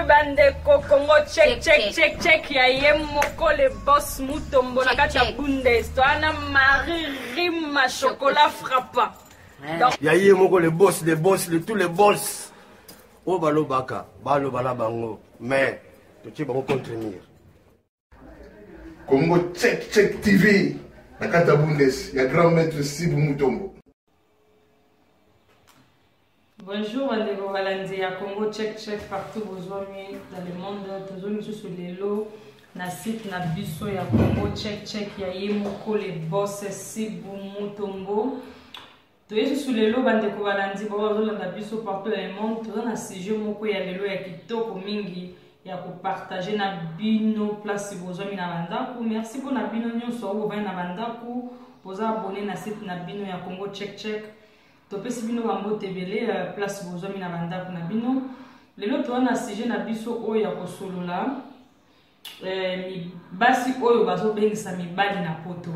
bandeko Congo check ya yemoko le boss Mutombo na kati ya Bundes to ana Marie Rima chocolat frappant. Ya yemoko le boss de tous les boss. O balo baka, balo bala bango, mais tu vas contenir. Congo check TV na kati ya Bundes, ya grand maître Sibu Mutombo. Bonjour, Bandego Valandi à Congo check partout besoin dans le monde, toujours sur les lots, na site na biso ya Congo check ya yemoko les boss Sibu Mutombo. Tous sur les lots Bandego Valandi besoin na biso partout dans le monde, toujours na sujet moko ya lelo ya kitoko mingi ya ko partager na bino place besoin na bandaku. Merci pour na bino nyonso o ba na bandaku, poza abonner na site na bino ya Congo check. Topesi bino bambo tebele place bozomi na bandako na bino lelo to na sujet na biso oyo ya kosolola basi oyo bazo bengisa mibali na poto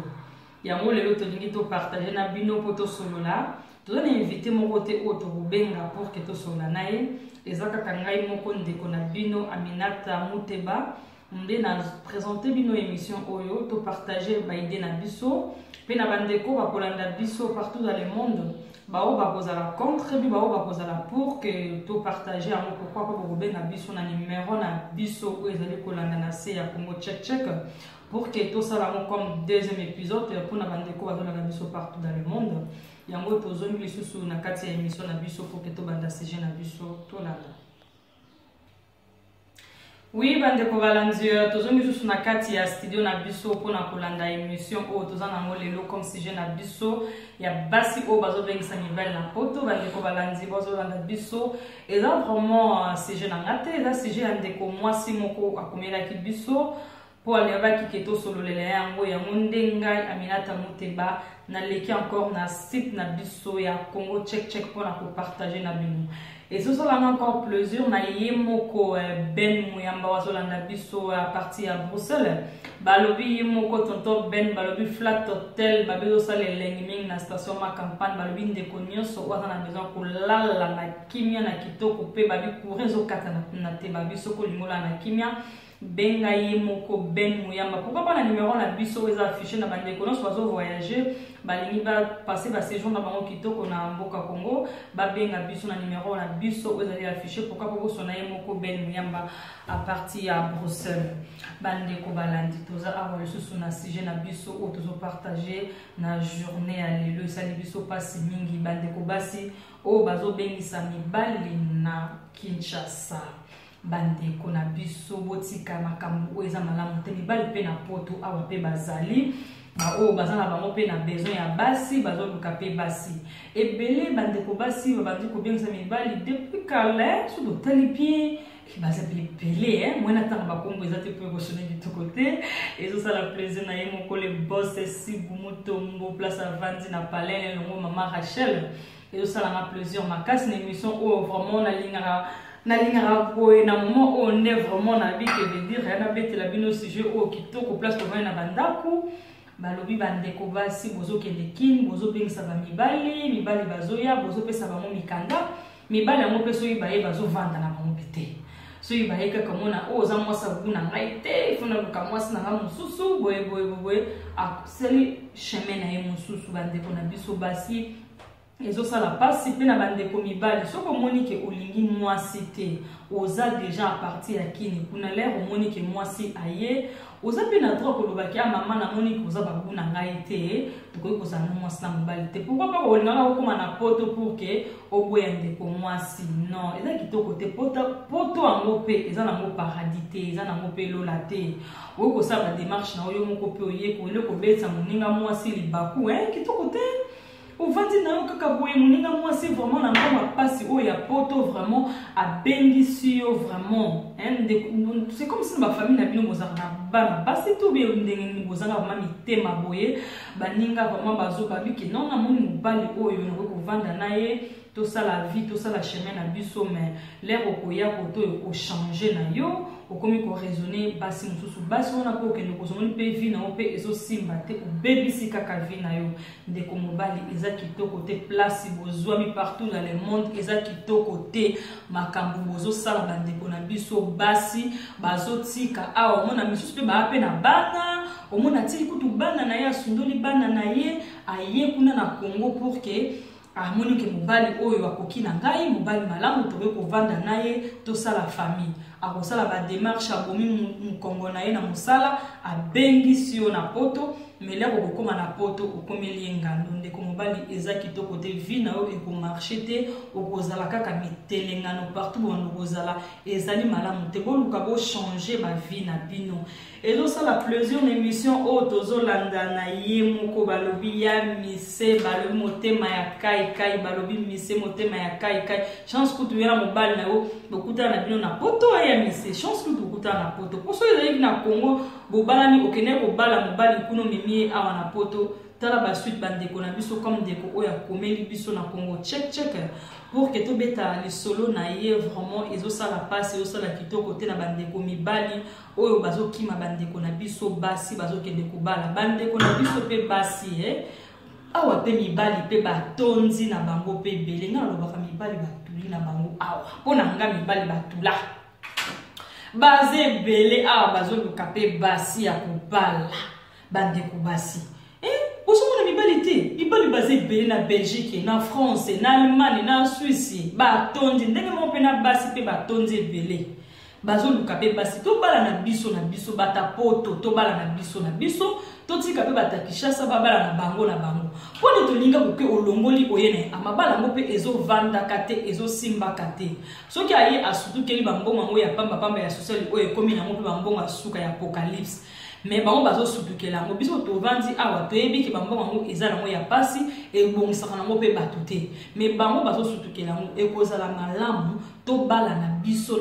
yango lelo to lingi to partager na bino poto solola to na invité moko te oyo to benga pour que to solola naye ezaka kangai moko ndeko na bino Aminata Muteba nde na présenter bino émission oyo to partager ba idée na biso pe na bandeko ba kolanda biso partout dans le monde. Bao ba kozala contre bi bao ba kozala pour que to partager amo pourquoi pas bobe na biso na numéro na biso o ezali kolanda na se ya Congo check pour que to sala mo comme deuxième épisode pour na bandeko bazona na biso partout dans le monde yango to zoni lisusu na kati ya émission na biso pour que to banda sujet na biso to landa. Oui, bandeko Valandi, tozongi juste na kati ya studio na biso pour na kolanda émission o tozana ngolelo comme sujet na biso ya basi o bazo bengisa mibali na poto bandeko Valandi bazo landa biso eza vraiment sujet na ngate eza sujet ya ndeko mwasi moko akomela ki biso pour aller baki keto sololela yango ya ndengai Aminata Muteba na leki encore na site na biso ya Congo check pour na ko partager na bino. Et ce sera encore plaisir na yemoko Ben Muyamba wazolanda biso à partir à Bruxelles. Balobi yemoko tonto Ben balobi flat hotel babezo sale lengiming na station ma campagne balobi ndeko nyonso waza na besoin ko lala na kimia na kitoko pe babi kurezo kata na te babi soko limola na kimia benga yemoko Ben Muyamba. Pourquoi pas la numéro na biso eza affiché na bandeko nyonso wazo voyager balingi ba passer ba séjour na bango kitoko na mboka Congo ba benga biso na numéro na biso ezali affiché pourquoi pas sona yemoko Ben Muyamba à partir à Bruxelles. Bandeko Balandi toza awa lisusu na sujet na biso o tozo partager na journée ya lelo sali biso pasi mingi bandeko basi o bazo bengisa mibali na Kinshasa. Bandeko na biso botika makambo eza malamu te mibali pe na poto awa pe bazali o bazana bango pe na besoin ya basi bazo luka pe basi ebele bandeko basi babandi ko bengisa mibali depuis kala sur le talipi baza pelé moi natanga bakombo eza te pe ko sonner du tout côté et ça la plaisir na yemoko le boss Sibu Mutombo place à Vandi na palais longo maman Rachel et ça la plaisir makasi na émission o vraiment na lingara boye na moment où on est vraiment na vie que de dire rien à bête la bino sujet au kitoko place pour na bandaku balobi bandeko basi bozo kende kin bozo bengisa ba mibali bazoya bozo pesa ba mo mikanda mibali yango peso ibaye bazo vanda na bango pete so ibaye ka kamona o za mwasa buna ngai te ifuna luka mwasa na mususu boye akiseli chemin na ye mususu bandeko na biso basi ezo sala pasi pe na bandeko mibali soko monike olingi mwasi te oza déjà à partir ya kini kuna l'air monike mwasi aye oza pe na droit kolobaki a mama na monike oza babu na ngai te tokoki kozala na mwasi na mobali te pourquoi pas olingaka okoma na poto pour que oboya ndeko mwasi non eza kitoko te poto yango pe eza nango paradis te eza nango pe lola te oyo kosala démarche na oyo moko pe oye koele kobetisa moninga mwasi libaku kitoko te au vandi na yo kaka boye moninga mwasi vraiment na ngoma pasi oyo ya poto vraiment a bengisi yo vraiment c'est comme si ma famille na bino bozaka na bana basi to be ndenge bozanga vraiment mitema boye baninga vraiment bazo babiki non na moni mobali oyo na ko vanda na ye tout ça la vie, tout ça la chemin na biso, mais l'air au koya koto au changer na yo, au komi ko raisonner basi mususu basi on a pas que nous kosomoni pe vie na pe ezo simba te au baby si kaka vie na yo de ko mobali eza kito côté place bozwa mi partout dans le monde eza kito côté makambu bozo sala bande ko na biso basi bazo tika awa mona misusu pe ba pe na bana au mona tili kutu bana na ya sundoli bana na ye aye kuna na Congo pour que amoni ke mobali oyo akoki na ngai mobali malamu tobe ko vanda naye to sala famille akosala ba démarche abomi mukongo na ye na musala abengi sio na poto mais ko koma na poto okomeli ngando ndeko mobali eza kitoko te vie na yo eko marcher te okozala kaka mitelengano partout bondo kozala ezali malamu te boluka bo changer ba vie na bino ezo sala plaisir na émission o tozolanda na ye moko balobi ya mise balobi motema ya kai kai balobi mise motema ya kai kai chance kutu ya mobali na yo bokuta na bino na poto ya mise chance kutu kuta na poto poso ezali na Congo bobalani okene ko bala mobali kuno mimi awa na poto tala ba suite bandeko na biso comme ndeko oya komeli biso na Congo check pour que to beta les solo na ye vraiment ezo sala passe ezo sala kitoko te na bandeko mibali oyo bazo kima bandeko na biso basi bazo kende ko bala bandeko na biso pe basi awa pe mibali pe batonzi na bango pe bele nga lobaka mibali batuli na bango awa pona nga mibali batula baze bele awa bazo luka pe basi ya kubala bandeko basi osomona mibali te mibali baze bele na Belgique na France na Allemagne na Suisse batondi ndenge mo pe na basi pe batonzi bele bazo luka pe basi to bala na biso bata poto to bala na biso to tika pe bata Kinshasa babala na bango pone to linga ko ke olongoli oyene amabala ngo pe ezo vanda kate ezo simba kate soki aye asutu keli bambongo ngo ya pamba ya social oyo komi na ngo pe bambongo asuka ya apocalypse mais bango bazo sutukela ngo biso to vandi awa to yebi ke bambongo ngo ezala ngo ya pasi e bongisaka ngo pe batute mais bango bazo sutukela ngo ekozala malamu to bala na biso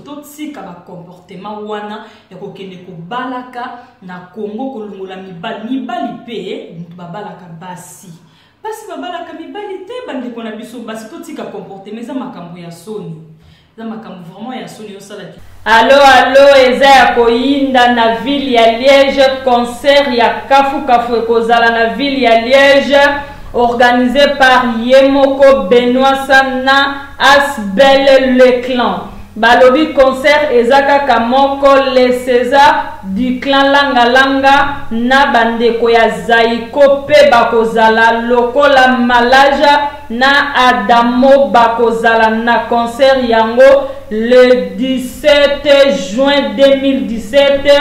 to tika ba comportement wana ya kokende ko balaka na Congo kolongola mibali pe mutu babalaka basi babalaka mibali te bandeko na biso basi to tika comportement za makambo ya soni za makambo vraiment ya soni osala. Allo eza ya koyinda na ville ya Liège concert ya kafu ekozala na ville ya Liège organisé par Yemoko Benoît Sana Asbel le clan balobi concert ezaka kamoko le César du clan Langa na bandeko ya Zaiko pe bakozala lokola Malaja na Adamo bakozala na concert yango le 17 juin 2017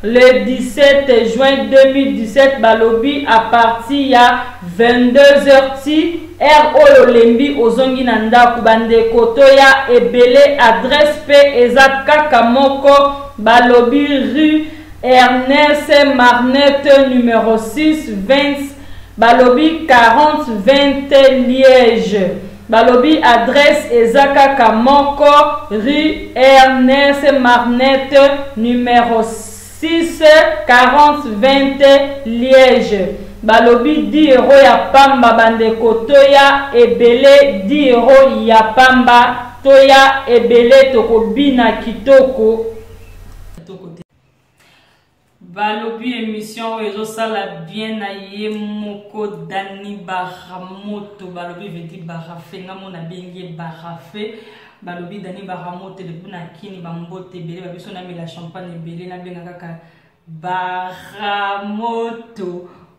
le 17 juin 2017 balobi à partir ya 22h ti oyo lembi ozongi na ndaku bandeko toya ebele adresse pe eza kaka moko balobi rue Ernest Marnette numéro 6 20 balobi 40-20 Liège balobi adresse eza kaka moko rue Ernest Marnette numéro 6 40-20 Liège balobi 10 € ya pamba bandeko toya ebele 10 € ya pamba toya ebele tokobina kitoko balobi émission ezo sala bien na ye moko Dani Baramoto balobi vedi barafenga mona bengi barafe balobi Dani Baramoto depuis na kini bambote ebele babiso na mela champagne ebele na benga kaka Baramoto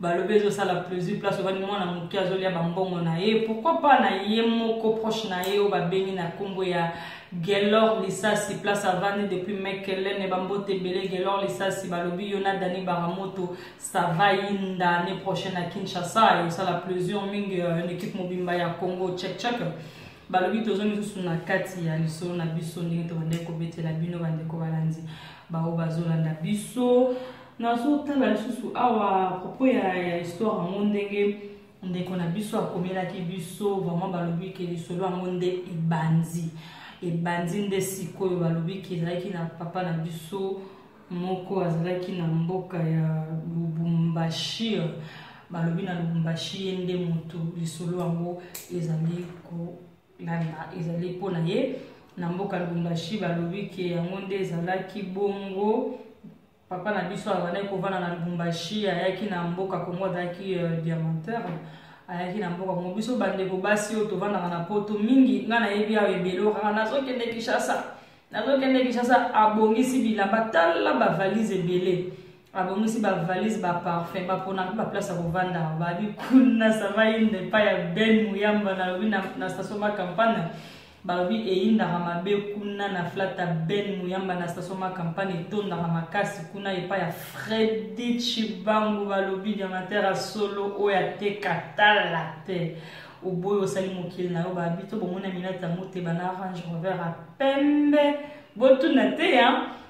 balobi ezo sala plaisir place obani mwana moki azolia bambongo na ye pourquoi pas na ye moko proche na ye o babengi na kombo ya Gelor Lisasi place avani depuis Mekele ne bambote ebele Gelor Lisasi balobi yona Dani Baramoto ça va inda l'année prochaine à Kinshasa et ça la plaisir mingi une équipe mobimba ya Congo check balobi tozongi susu na kati ya liso na biso ndenge to bandeko betela bino bandeko balandi bao bazolanda biso nazo tala lisusu awa propos ya histoire ngo ndenge ndeko na biso akomelaki biso vraiment balobi ke lisolo ngo nde ebandi nde sikoyo balobi ke ezalaki na papa na biso moko azalaki na mboka ya Lubumbashi balobi na Lubumbashi nde moto lisolo ngo ezali ko ezali mpona ye na mboka Lubumbashi balobi ke yango nde ezalaki bongo. Papa na biso abandaki kovanda na Lubumbashi ayaki na mboka Kongo azalaki diamantaire ayaki na mboka Kongo biso bandeko basi oyo tovandaka na poto mingi nga nayebi awa ebele kaka nazokende Kinshasa abongisi bilamba tala bavalise ebele abongisi bavalise baparfum bapona mpe baplace ya kovanda babi kuna savainde epa ya Ben Muyamba nalobi na station Makampani balobi eyindaka mabe kuna na flata Ben Muyamba na station Makampani etondaka makasi kuna epa ya Fredi Chibangu balobi diamantaire solo oyo ateka tala te oboyo osali mokili na yo babi to bomona minata moteba na Range Rover a pembe botuna te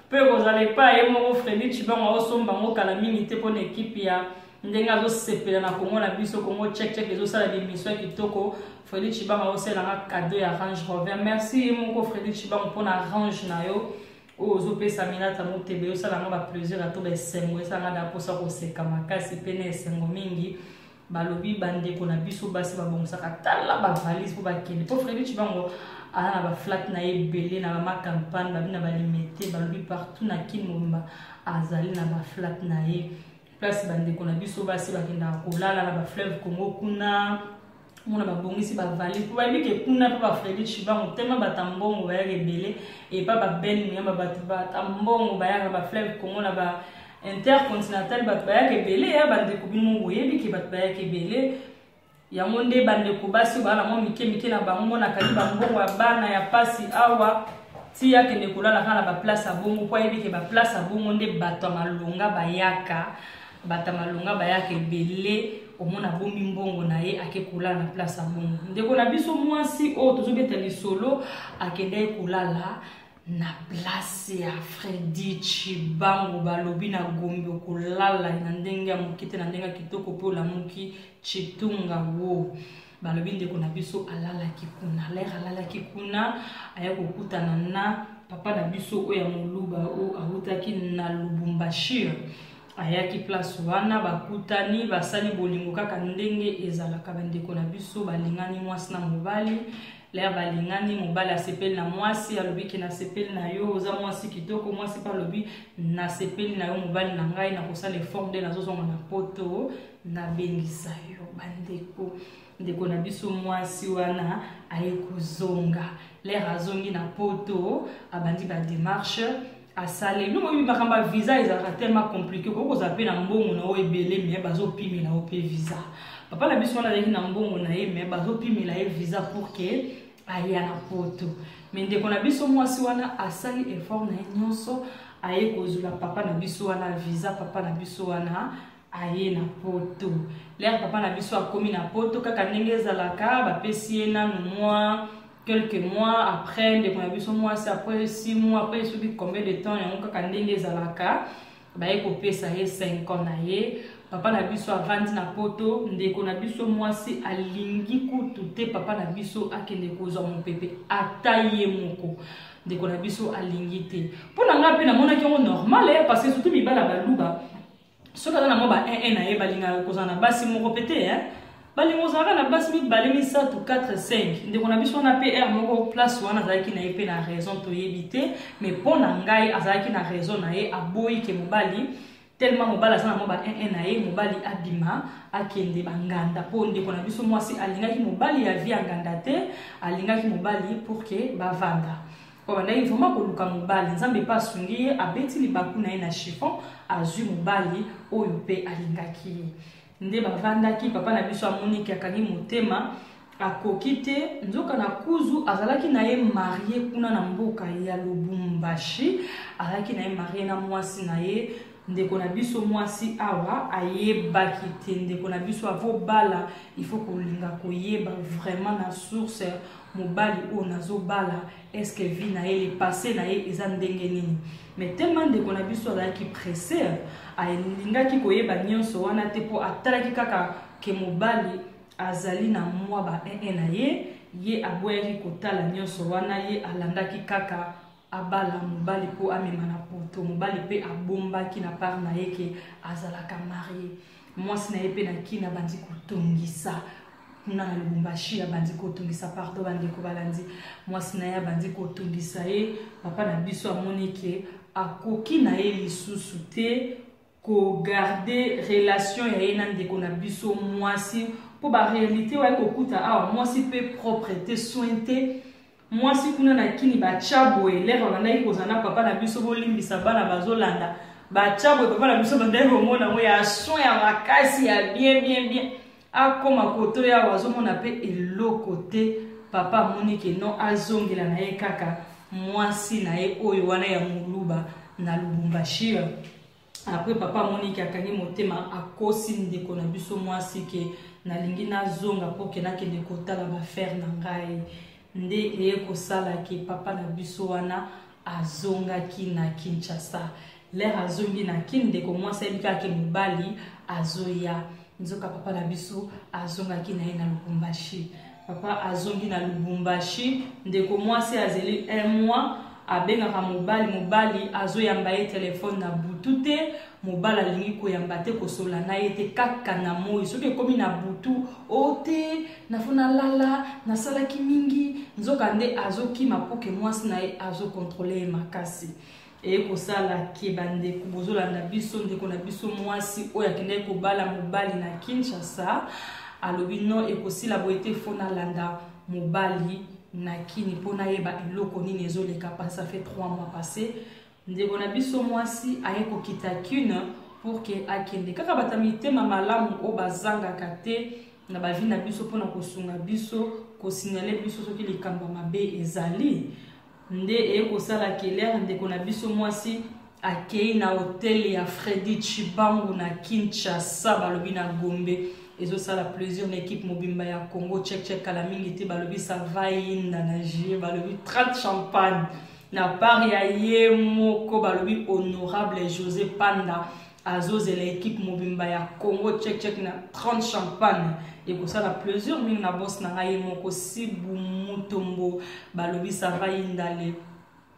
pe kozala epa ye moko Fredi Chibangu osomba ngo kala mingi te mpona ekipe ya ndenge azosepela na Kongo na biso Kongo check ezosala bimission ya kitoko. Fredi Chibangu oselanga cadeau ya Range Rover. Merci moko Fredi Chibangu mpona range na yo oyo ozopesa minata motebe osalanga baplaisir ato baesengo esalanga da mposa koseka makasi mpe na esengo mingi balobi bandeko na biso basi babongisaka tala bavalise mpo bakende mpo Fredi Chibangu aza na baflat na ye ebele na bamakampagne babi na balimete balobi partout na Kini Mobimba azali na baflat na ye place bandeko na biso basi bakendaka kolala na bafleuve Congo kuna mona babongisi bavalise mpo bayebi ke kuna mpe bafredi Chibangu tema batambongo bayaka ebele epa babene muyamba bato batambongo bayaka bafleuve Congo na ba intercontinental bato bayaka ebele ya bandeko bino boyebi ke bato bayaka ebele yango nde bandeko basi bana mo mike na bango na kali bambongo ya bana ya pasi awa ti yakende kolala kaka na baplace ya bongo mpo ayebi ke baplace ya bongo nde bato ya malonga bayaka ebele omona bombi mbongo na ye ake kolala na place ya bongo ndeko na biso mwasi oyo tozobeta lisolo akendaki kolala na place ya Fredi Chibangu balobi na Gombe kolala na ndenge ya mokite na ndenge ya kitoko mpe olamuki Chitunga wo balobi ndeko na biso alalaki kuna aya kokutana na papa na biso oyo ya moluba oyo awutaki na Lubumbashi ayaki place wana bakutani basali bolingo kaka ndenge ezalaka bandeko na biso balingani mwasi na mobali lea balingani mobali asepeli na mwasi alobiki na sepeli na yo oza mwasi kitoko mwasi pa lobi na sepeli na yo mobali na ngai na kosala effort nde nazozonga na poto na bengisa yo bandeko ndeko na biso mwasi wana aye kozonga lea azongi na poto abandi ba démarche asale nous mobi bakamba visa ezalaka tellement compliqué kokoza pe na mbongo na o ebele mais bazopimela o pe visa papa na biso wana azalaki na mbongo na ye mais bazopimela ye visa pour que aya na poto mais ndeko na biso mwasi wana asali effort na ye nyonso aye kozula papa na biso wana visa papa na biso wana aye na poto lere papa na biso akomi na poto kaka ndenge ezalaka bapesi ye nanu mwa quelques mois après ndeko na biso mwasi après 6 mois après soki combien de temps yango kaka ndenge ezalaka baye kopesa ye 5 ans na ye papa na biso avandi na poto ndeko na biso mwasi alingi kutu te papa na biso akende kozwa mopepe ata ye moko ndeko na biso alingi te mpona nga mpe namonaki yango normal parce que surtout mibala baluba soki aza na mwa ba 1 na ye balingaka kozala na basi moko pete balingo ozalaka na basi mibale misatu 4 5 ndeko na biso wana mpe moko place wana azalaki na ye mpe na raison toyebi te mais mpo na ngai azalaki na raison na ye aboyi ke mobali tellement mobali aza na mwa ba 1 na ye mobali abima akende banganda mpo ndeko na biso mwasi alingaki mobali ya vi ya nganda te alingaki mobali pour ke bavanda po bandaki vraiment koluka mobali nzambe mpe asungi ye abeti libaku na ye na chiffon azwi mobali oyo mpe alingaki ye nde bavandaki papa na biso amoniki akangi motema akoki te nzoka na kuzu azalaki na ye marie kuna na mboka ya Lubumbashi azalaki na ye marie na mwasi na ye ndeko na biso mwasi awa ayebaki te ndeko na biso avobala il faut kolinga koyeba vraiment na source mobali oyo nazobala est-ce que vie na ye le passé na ye eza ndenge nini mais tellement ndeko na biso azalaki pressé alingaki koyeba nyonso wana te mpo atalaki kaka ke mobali azali na mwa ba 1 na ye aboyaki kotala nyonso wana ye alandaki kaka abala mobali po amema na poto mobali pe abombaki na part na ye ke azalaka marie mwasi na ye pe na kina bandi kotongisa kuna na Lubumbashi ya bandi kotungisa parto bandeko balandi mwasi na ya bandi kotungisa ye papa na biso amoni ke akoki na ye lisusu te ko garder relation ya ye na ndeko na biso mwasi po ba réalité wa kokuta awa mwasi pe propreté soin te mwasi kuna na kini ba chabo elero na nai kozana papa na biso bolimbisa bana bazolanda ba chabo papa na biso bandai komona mo ya soin ya makasi ya bien akoma koto ya wazomona pe eloko te papa amoni ke non azongela na ye kaka mwasi na ye oyo wana ya muluba na Lubumbashi. Après papa amoni ke akangi motema akosi ndeko na biso mwasi ke nalingi nazonga po ke nakende kotala bafere na ngai nde eye kosala ke papa na biso wana azongaki na Kinshasa. Lere azongi na kini ndeko mwasi ayebika ke mobali azoya nzoka papa na biso azongaki na ye na Lubumbashi. Papa azongi na Lubumbashi ndeko mwasi azeli 1 mois abengaka mobali azoyamba ye telefone na butu te mobali alingi koyamba te kosola na ye te kaka na moi soki ekomi na butu o te nafuna lala nasalaki mingi nzoka nde azokima po ke mwasi na ye azokontrole ye makasi eye kosala ke bandeko bozolanda biso ndeko na biso mwasi oyo akendaki kobala mobali na Kinshasa alobi non ekosila boye te fo nalanda mobali na kini pona yeba eloko nini ezoleka pa ça fait 3 mois passé ndeko na biso mwasi aye kokita kune pour que akende kaka batamitema malamu o bazangaka te na bavi na biso pona kosunga biso kosignale biso soki likambo mabe ezali nde eye kosala kelere ndeko na biso mwasi akei na hotel ya Freddy Chibangu na Kinshasa balobi na Gombe ezo sala plaisir na équipe mobimba ya Congo check kala mingi te balobi ça va inda na jie balobi 30 champagne na part ya ye moko balobi honorable José Panda azozela équipe mobimba ya Congo check na 30 champagne et ko sala plaisir mingi na boss na ngai moko Sibu Mutombo balobi ça va indale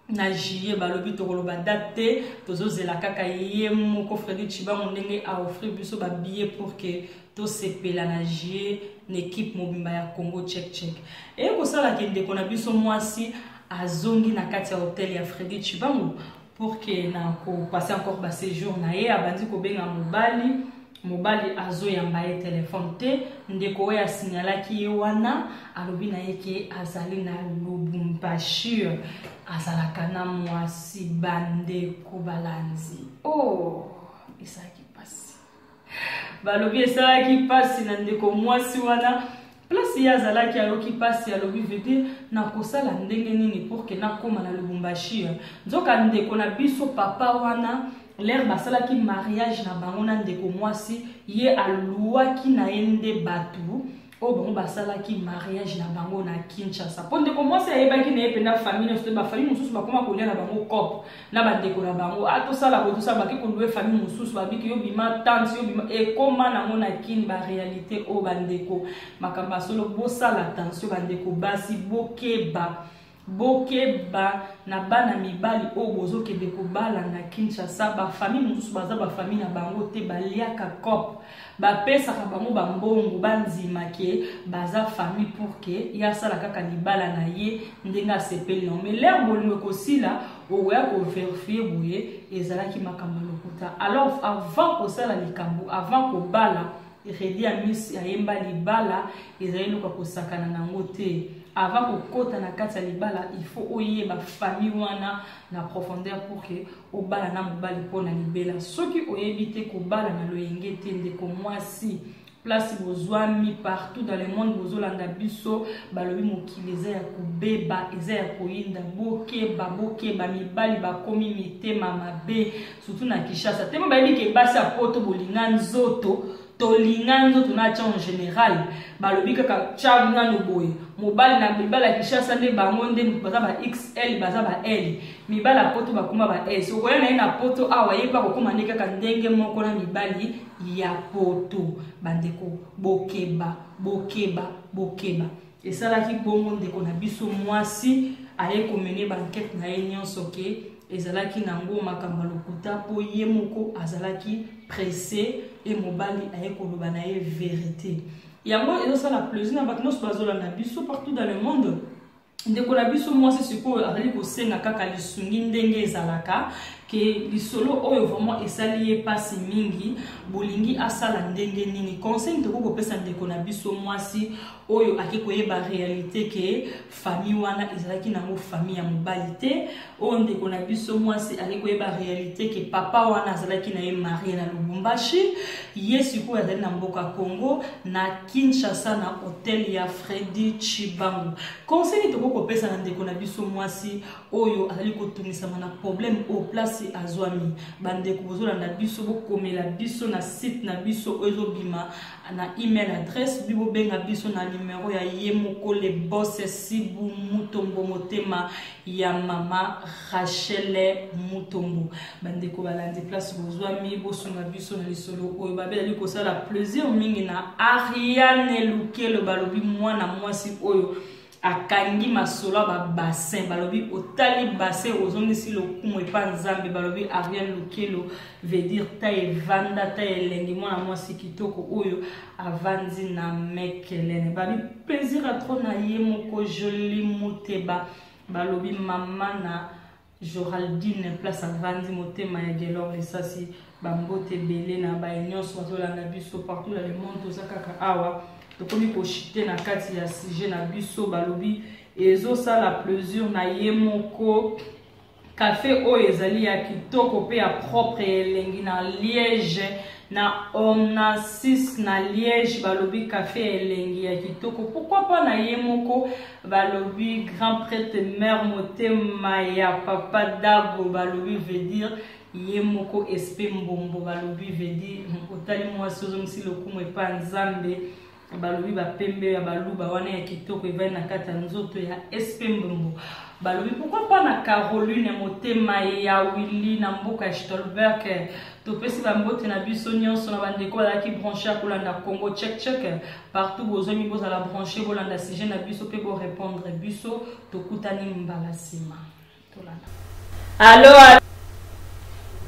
na juillet balobi tokoloba date tozozela kaka ye moko Freddy Chibangu ndenge a offrir biso ba billet pour que to sepela na juillet l'équipe mobimba ya Congo check et ko sala ke ndeko na biso mwasi azongi na kati ya hotel ya Freddy Chibangu pour que na ko passer encore ba séjour na ye abandi ko benga mobali azoyamba ye telefone te ndeko ya signalaki ye wana alobi na ye ke azali na Lubumbashi azalaka na mwasi bandeko balanzi esaki pasi balobi esalaki pasi na ndeko mwasi wana place ya azalaki aloki pasi alobi vete na kosala ndenge nini pour que nakoma na Lubumbashi nzoka ndeko na biso papa wana l'air basalaki mariage na bango na ndeko mwasi ye aluaki na ende batu o bango basalaki mariage na bango na Kinshasa po ndeko mwasi ayebaki na ye penda famille sote ba famille mususu bakoma kolia na bango kop na bandeko na bango atosala kotosala baki koluwe famille mususu babiki yo bima tante yo bima ekoma nango na kini ba réalité o bandeko makamba solo bosala attention bandeko basi bokeba na bana mibali o bozokende kobala na Kinshasa ba famille mususu baza ba famille na bango te baliaka kop bapesaka bango bambongo banzima ke baza famille pour que ya sala kaka libala na ye ndenge asepeli non mais l'air bolingo kosila oya ko vérifier boye ezalaki makambo lokuta alors avant kosala likambo avant kobala redi ya misi ayemba libala ezali luka kosakana nango te avant kokota na kati ya libala il faut oyeba famille wana na profondeur pour que obala na mobali pona libela soki oyebi te kobala na loyenge te ndeko mwasi place bozwami partout dans le monde bozolanda biso balobi mokili eza ya kobeba eza ya koyinda bokeba mibali bakomi mitema mabe surtout na Kinshasa temo bayebi ke basi apoto bolinga nzoto tolinga nzoto na cha en général balobi kaka cha ngano boye mobali na mibala Kinshasa nde bango nde baza ba XL baza ba L mibala poto bakuma ba S okoya na ina poto awa yepa kokoma ndeka kaka ndenge moko na mibali ya poto bandeko bokeba esalaki bongo ndeko na biso mwasi aye komene banquete na ye nyonso ke ezalaki nango makambo lokuta po ye moko azalaki pressé et mobali aye koloba na ye vérité yango ezosala plaisir na bato nyonso bazolanda biso partout dans le monde. Ndeko na biso mwasi sikoyo azali kosenga kaka lisungi ndenge ezalaka ke lisolo oyo vraiment esali ye pasi mingi bolingi asala ndenge nini. Conseil toko kopesa ndeko na biso mwasi oyo akikoyeba réalité ke famille wana ezalaki nango famille ya mobali te. Oyo ndeko na biso mwasi akikoyeba réalité ke papa wana azalaki na ye marié na Lubumbashi, ye sikoyo azali na mboka Congo na Kinshasa na hotel ya Freddy Chibangu. Conseil toko kopesa na ndeko na biso mwasi oyo azali kotungisama na problème au place azwami bandeko bozolanda biso bokomela biso na site na biso ezobima na email adresse bibo benga biso na numéro ya Yemoko le boss Sibu Mutombo motema ya mama Rachel Mutombo. Bandeko balandi place bozwami bosunga biso na lisolo oyo babeli kosala plaisir mingi na Ariane Lukelo balobi mwana mwasi oyo akangi masolo ba bassin balobi otali bassin ozongisi lokumo epa nzambe balobi Ariane Lukelo veut dire ta evanda ta elengi mwana mwasi kitoko oyo avandi na mekelene balobi plaisir à trop na Yemoko joli muteba balobi mama na Joraldine place avandi motema ya Gelor lesasi bambote belé na ba nyonso bazolanda biso partout dans le monde tozakaka awa tokomi koshite na kati ya sujet na biso balobi ezosala plaisir na Yemoko café oyo ezali ya kitoko pe ya propre elengi na Liège na Omnasis na Liège balobi café elengi ya kitoko. Pourquoi pas na Yemoko balobi grand prêtre mère motema ya papa Dago balobi veut dire Yemoko espé mbombo balobi veut dire otali mwasi ozongisi lokumo epa nzambe balobi bapembe ya baluba wana ya kitoko evai na kata nzoto ya espé mbombo balobi. Pourquoi pas na Caroline motema ya Willy na mboka Stolberg topesi bambote na biso nyonso na bandeko balaki branché kolanda Congo check partout bozomi bozala branché bolanda sujet na biso pe bo répondre biso tokutani mbala sima tolanda.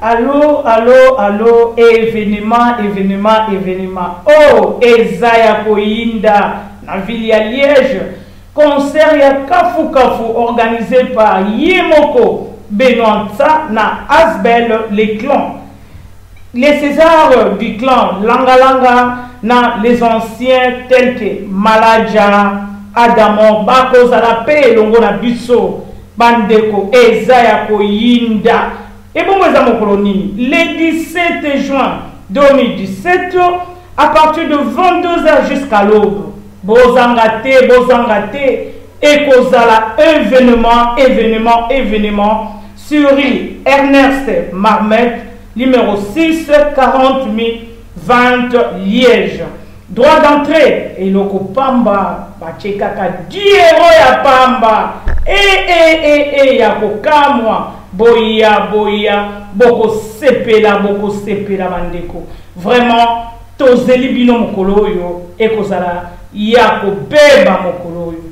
Allô, événement. Oh, Ezaya Koyinda, na ville ya Liège. Concert ya Kafu organisé par Yemoko, Benoît na Asbel, les clans. Les Césars du clan Langa na les anciens tels que Malaja, Adamo, Bako, Zalape, Longo na Biso, Bandeko, Ezaya Koyinda. Et bon, le 17 juin 2017, à partir de 22h jusqu'à l'aube, Bozangate, et Kozala, événement, sur l'île Ernest Marmet, numéro 6, 40 020 Liège. Droit d'entrée, et loko Pamba, Bachekaka, 10 euros ya Pamba, ya Kokamwa. Boya, boko sepela bandeko. Vraiment, tozeli bino mokolo yo, ekozala ya kobeba mokolo yo.